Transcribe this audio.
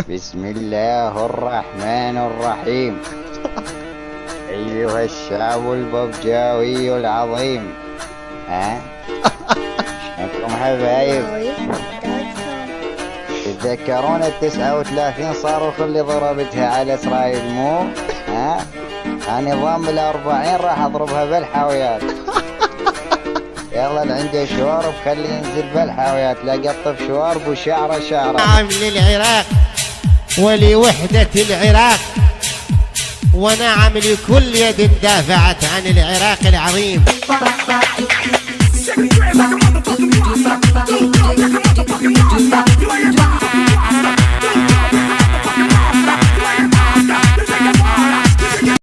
بسم الله الرحمن الرحيم. أيها الشعب الببجاوي العظيم، أنتم حبايب تتذكرون ال39 صاروخ اللي ضربتها على إسرائيل مو؟ نظام ال40 راح أضربها بالحاويات. يلا اللي عنده شوارب خليه ينزل بالحاويات، لا قطف شوارب وشعره شعره. نعم للعراق ولوحدة العراق، ونعم لكل يد دافعت عن العراق العظيم.